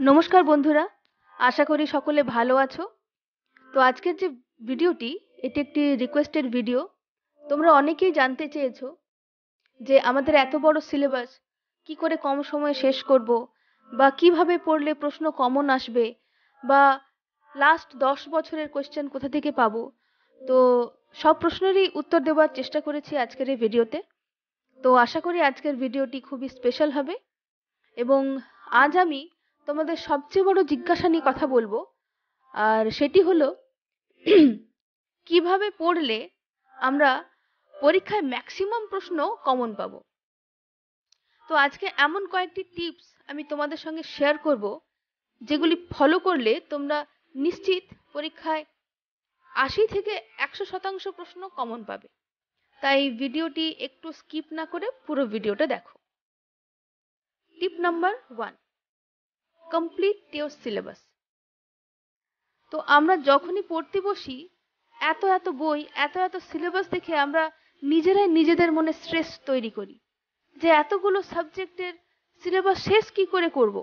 নমস্কার বন্ধুরা, আশা করি সকলে ভালো আছো। তো আজকের যে ভিডিওটি, এটি একটি রিকোয়েস্টেড ভিডিও। তোমরা অনেকেই জানতে চেয়েছো যে আমাদের এত বড় সিলেবাস কি করে কম সময়ে শেষ করব, বা কিভাবে পড়লে প্রশ্ন কমন আসবে, বা লাস্ট 10 বছরের কোশ্চেন কোথা থেকে পাবো। তো সব প্রশ্নেরই উত্তর দেওয়ার চেষ্টা করেছি আজকের এই ভিডিওতে। তো আশা করি আজকের ভিডিওটি খুবই স্পেশাল হবে, এবং আজ আমি তোমাদের সবচেয়ে বড় জিজ্ঞাসা নিয়ে কথা বলবো। আর সেটি হলো কিভাবে পড়লে আমরা পরীক্ষায় ম্যাক্সিমাম প্রশ্ন কমন পাবো। তো আজকে এমন কয়েকটি টিপস আমি তোমাদের সঙ্গে শেয়ার করব, যেগুলি ফলো করলে তোমরা নিশ্চিত পরীক্ষায় 80 থেকে 100% প্রশ্ন কমন পাবে। তাই ভিডিওটি একটু স্কিপ না করে পুরো ভিডিওটা দেখো। টিপ নাম্বার 1, কমপ্লিট ইওর সিলেবাস। তো আমরা যখনই পড়তে বসি, এত এত বই, এত এত সিলেবাস দেখে আমরা নিজেরাই নিজেদের মনে স্ট্রেস তৈরি করি যে এতগুলো সাবজেক্টের সিলেবাস শেষ কি করে করব।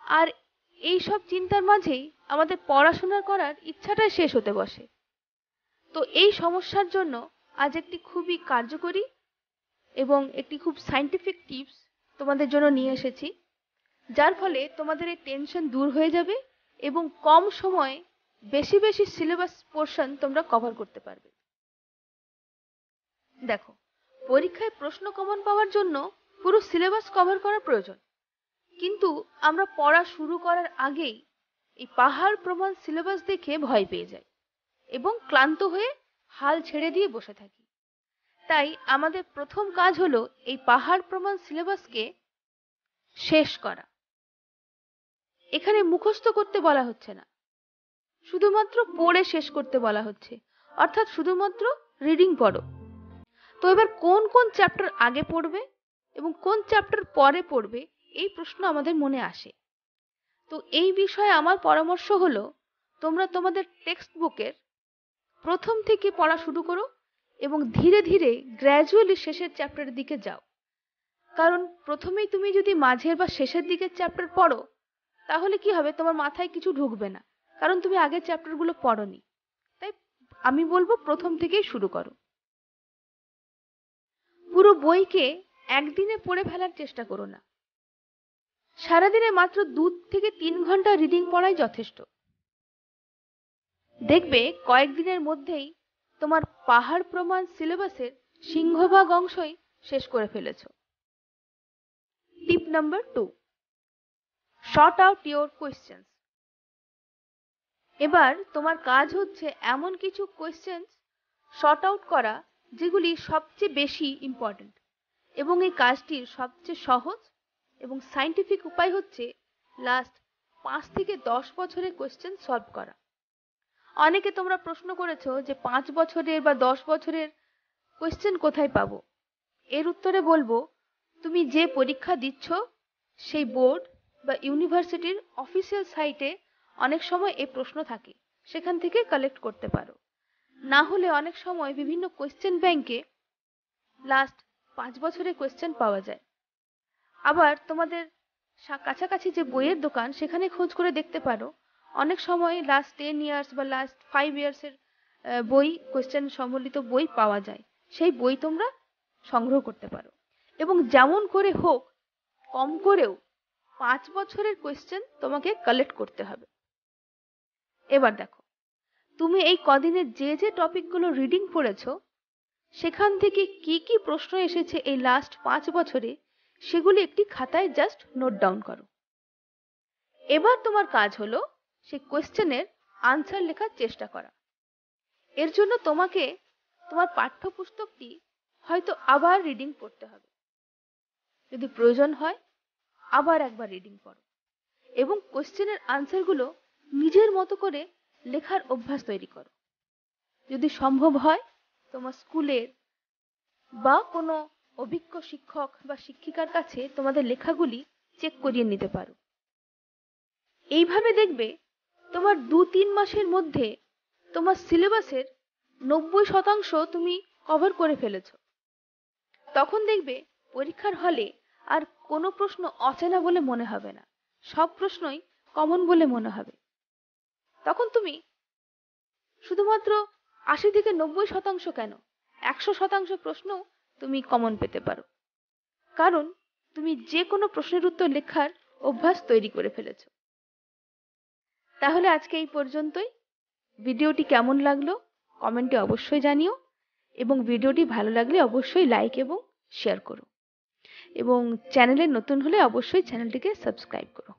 আর এই সব চিন্তার মাঝেই আমাদের পড়াশোনা করার ইচ্ছাটাই শেষ হতে বসে। তো এই সমস্যার জন্য আজ একটি খুবই কার্যকরী এবং একটি খুব সায়েন্টিফিক টিপস তোমাদের জন্য নিয়ে এসেছি, যার ফলে তোমাদের এই টেনশন দূর হয়ে যাবে এবং কম সময়ে বেশি বেশি সিলেবাস পোর্শন তোমরা কভার করতে পারবে। দেখো, পরীক্ষায় প্রশ্ন কমন পাওয়ার জন্য পুরো সিলেবাস কভার করা প্রয়োজন, কিন্তু আমরা পড়া শুরু করার আগেই এই পাহাড় প্রমাণ সিলেবাস দেখে ভয় পেয়ে যাই এবং ক্লান্ত হয়ে হাল ছেড়ে দিয়ে বসে থাকি। তাই আমাদের প্রথম কাজ হলো এই পাহাড় প্রমাণ সিলেবাসকে শেষ করা। এখানে মুখস্থ করতে বলা হচ্ছে না, শুধুমাত্র পড়ে শেষ করতে বলা হচ্ছে, অর্থাৎ শুধুমাত্র রিডিং পড়ো। তো এবার কোন কোন চ্যাপ্টার আগে পড়বে এবং কোন চ্যাপ্টার পরে পড়বে, এই প্রশ্ন আমাদের মনে আসে। তো এই বিষয়ে আমার পরামর্শ হলো, তোমরা তোমাদের টেক্সট বুকের প্রথম থেকে পড়া শুরু করো এবং ধীরে ধীরে গ্র্যাজুয়ালি শেষের চ্যাপ্টারের দিকে যাও। কারণ প্রথমেই তুমি যদি মাঝের বা শেষের দিকের চ্যাপ্টার পড়ো, তাহলে কি হবে, তোমার মাথায় কিছু ঢুকবে না, কারণ তুমি আগের চ্যাপ্টারগুলো পড়োনি। তাই আমি বলবো প্রথম থেকেই শুরু করো। পুরো বইকে একদিনে পড়ে ফেলার চেষ্টা করো না। সারাদিনে মাত্র 2 থেকে 3 ঘন্টা রিডিং পড়াই যথেষ্ট। দেখবে কয়েকদিনের মধ্যেই তোমার পাহাড় প্রমাণ সিলেবাসের সিংহভাগ অংশই শেষ করে ফেলেছো। টিপ number 2, short out your questions. এবার তোমার কাজ হচ্ছে এমন কিছু কোয়েশ্চেন্স শর্ট আউট করা যেগুলি সবচেয়ে বেশি ইম্পর্ট্যান্ট, এবং এই কাজটির সবচেয়ে সহজ এবং সায়েন্টিফিক উপায় হচ্ছে লাস্ট 5 থেকে 10 বছরের কোয়েশ্চেন সলভ করা। অনেকে তোমরা প্রশ্ন করেছো যে 5 বছরের বা 10 বছরের কোয়েশ্চেন কোথায় পাবো। এর উত্তরে বলবো, তুমি যে পরীক্ষা দিচ্ছ সেই বোর্ড বা ইউনিভার্সিটির অফিসিয়াল সাইটে অনেক সময় এই প্রশ্ন থাকে, সেখান থেকে কালেক্ট করতে পারো। না হলে অনেক সময় বিভিন্ন কোয়েশ্চেন ব্যাংকে লাস্ট 5 বছরের কোয়েশ্চেন পাওয়া যায়। আবার তোমাদের কাছাকাছি যে বইয়ের দোকান, সেখানে খোঁজ করে দেখতে পারো, অনেক সময় লাস্ট 10 ইয়ার্স বা লাস্ট 5 ইয়ার্সের বই, কোয়েশ্চেন সম্বলিত বই পাওয়া যায়। সেই বই তোমরা সংগ্রহ করতে পারো, এবং যেমন করে হোক কম করেও 5 বছরের কোয়েশ্চেন তোমাকে কালেক্ট করতে হবে। এবার দেখো, তুমি এই কদিনে যে যে টপিকগুলো রিডিং পড়েছো, সেখান থেকে কি কি প্রশ্ন এসেছে এই লাস্ট 5 বছরে, সেগুলি একটি খাতায় জাস্ট নোট ডাউন করো। এবার তোমার কাজ হলো সেই কোয়েশ্চেনের আনসার লেখার চেষ্টা করা। এর জন্য তোমাকে তোমার পাঠ্যপুস্তকটি হয়তো আবার রিডিং পড়তে হবে, যদি প্রয়োজন হয় আবার একবার রিডিং পড়ো, এবং কোয়েশ্চেনের আনসারগুলো নিজের মতো করে লেখার অভ্যাস তৈরি করো। যদি সম্ভব হয় তোমার স্কুলের বা কোনো অভিজ্ঞ শিক্ষক বা শিক্ষিকার কাছে তোমাদের লেখাগুলি চেক করিয়ে নিতে পারো। এইভাবে দেখবে তোমার 2-3 মাসের মধ্যে তোমার সিলেবাসের 90% তুমি কভার করে ফেলেছো। তখন দেখবে পরীক্ষার হলে আর কোনো প্রশ্ন অচেনা বলে মনে হবে না, সব প্রশ্নই কমন বলে মনে হবে। তখন তুমি শুধুমাত্র ৮০ থেকে ৯০% কেন, ১০০% প্রশ্নও তুমি কমন পেতে পারো, কারণ তুমি যে কোনো প্রশ্নের উত্তর লেখার অভ্যাস তৈরি করে ফেলেছো। তাহলে আজকে এই পর্যন্তই। ভিডিওটি কেমন লাগলো কমেন্টে অবশ্যই জানিও, এবং ভিডিওটি ভালো লাগলে অবশ্যই লাইক এবং শেয়ার করো, এবং চ্যানেলে নতুন হলে অবশ্যই চ্যানেলটিকে সাবস্ক্রাইব করো।